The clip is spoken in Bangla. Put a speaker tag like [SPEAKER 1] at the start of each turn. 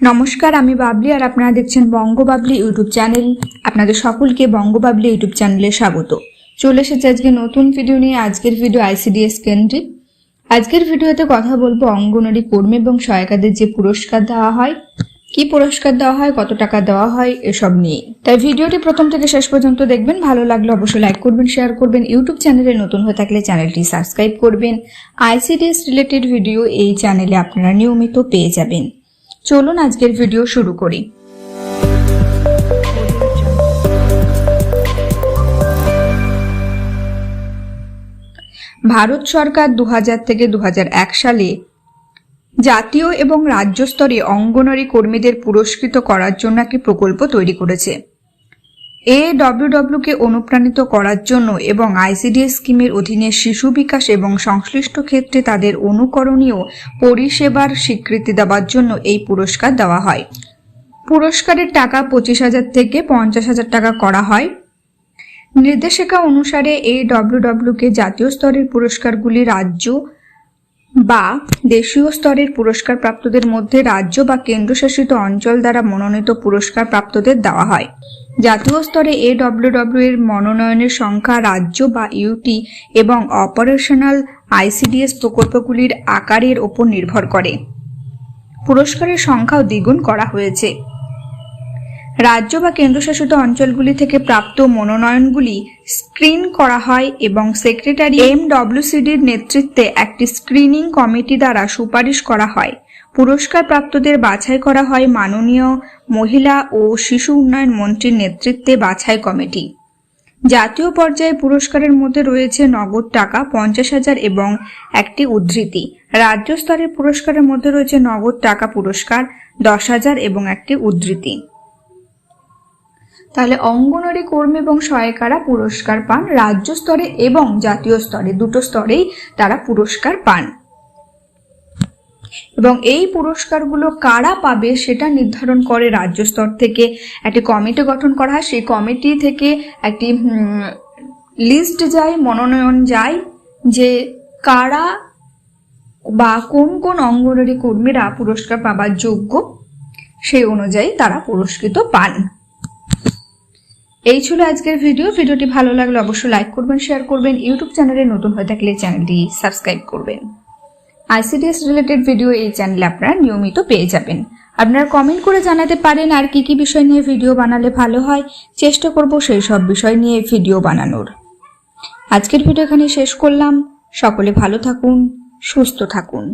[SPEAKER 1] নমস্কার, আমি বাবলি আর আপনারা দেখছেন বঙ্গ বাবলি ইউটিউব চ্যানেল। আপনাদের সকলকে বঙ্গ বাবলি ইউটিউব চ্যানেলে স্বাগত। চলে এসেছে আজকে নতুন ভিডিও নিয়ে। আজকের ভিডিও আইসিডিএস কেন্দ্রিক। আজকের ভিডিওতে কথা বলবো অঙ্গনওয়াড়ি কর্মী এবং সহায়িকাদের যে পুরস্কার দেওয়া হয়, কি পুরস্কার দেওয়া হয়, কত টাকা দেওয়া হয়, এসব নিয়ে। তাই ভিডিওটি প্রথম থেকে শেষ পর্যন্ত দেখবেন। ভালো লাগলে অবশ্যই লাইক করবেন, শেয়ার করবেন। ইউটিউব চ্যানেলে নতুন হয়ে থাকলে চ্যানেলটি সাবস্ক্রাইব করবেন। আইসিডিএস রিলেটেড ভিডিও এই চ্যানেলে আপনারা নিয়মিত পেয়ে যাবেন। চলুন আজকের ভিডিও শুরু করি। ভারত সরকার 2000 থেকে 2001 সালে জাতীয় এবং রাজ্য স্তরে অঙ্গনওয়াড়ি কর্মীদের পুরস্কৃত করার জন্য একটি প্রকল্প তৈরি করেছে। AWW কে অনুপ্রাণিত করার জন্য এবং আইসিডিএস স্কিমের অধীনে শিশু বিকাশ এবং সংশ্লিষ্ট ক্ষেত্রে তাদের অনুকরণীয় পরিষেবার স্বীকৃতি দেওয়ার জন্য এই পুরস্কার দেওয়া হয়। পুরস্কারের টাকা 25,000 থেকে 50,000 টাকা করা হয়। নির্দেশিকা অনুসারে AWW কে জাতীয় স্তরের পুরস্কারগুলি রাজ্য বা দেশীয় স্তরের পুরস্কার প্রাপ্তদের মধ্যে রাজ্য বা কেন্দ্রশাসিত অঞ্চল দ্বারা মনোনীত পুরস্কার প্রাপ্তদের দেওয়া হয়। জাতীয় স্তরে AWW এর মনোনয়নের সংখ্যা রাজ্য বা ইউটি এবং অপারেশনাল আইসিডিএস প্রকল্পগুলির আকারের উপর নির্ভর করে। পুরস্কারের সংখ্যাও দ্বিগুণ করা হয়েছে। রাজ্য বা কেন্দ্রশাসিত অঞ্চলগুলি থেকে প্রাপ্ত মনোনয়নগুলি স্ক্রিন করা হয় এবং সেক্রেটারি MWCDর নেতৃত্বে একটি স্ক্রিনিং কমিটি দ্বারা সুপারিশ করা হয়। পুরস্কার প্রাপ্তদের বাছাই করা হয় মাননীয় মহিলা ও শিশু উন্নয়ন মন্ত্রীর নেতৃত্বে বাছাই কমিটি। জাতীয় পর্যায়ে পুরস্কারের মধ্যে রয়েছে নগদ টাকা 50,000 এবং একটি উদ্ধৃতি। রাজ্য স্তরের পুরস্কারের মধ্যে রয়েছে নগদ টাকা পুরস্কার 10,000 এবং একটি উদ্ধৃতি। তাহলে অঙ্গনওয়াড়ি কর্মী এবং সহায়িকারা পুরস্কার পান রাজ্য স্তরে এবং জাতীয় স্তরে, দুটো স্তরেই তারা পুরস্কার পান। এবং এই পুরস্কারগুলো কারা পাবে সেটা নির্ধারণ করে রাজ্য স্তর থেকে একটি কমিটি গঠন করা হয়। সেই কমিটি থেকে একটি লিস্ট যায়, মনোনয়ন যায় যে কারা বা কোন কোন অঙ্গনওয়াড়ি কর্মীরা পুরস্কার পাবার যোগ্য, সেই অনুযায়ী তারা পুরস্কৃত পান। এই ছিল আজকের ভিডিও। ভিডিওটি ভালো লাগলে অবশ্যই লাইক করবেন, শেয়ার করবেন। ইউটিউব চ্যানেলে নতুন হয়ে থাকলে চ্যানেলটি সাবস্ক্রাইব করবেন। আইসিডিএস রিলেটেড ভিডিও এই চ্যানেলে আপনারা নিয়মিত পেয়ে যাবেন। আপনারা কমেন্ট করে জানাতে পারেন আর কি কি বিষয় নিয়ে ভিডিও বানালে ভালো হয়। চেষ্টা করব সেই সব বিষয় নিয়ে ভিডিও বানানোর। আজকের ভিডিও এখানে শেষ করলাম। সকলে ভালো থাকুন, সুস্থ থাকুন।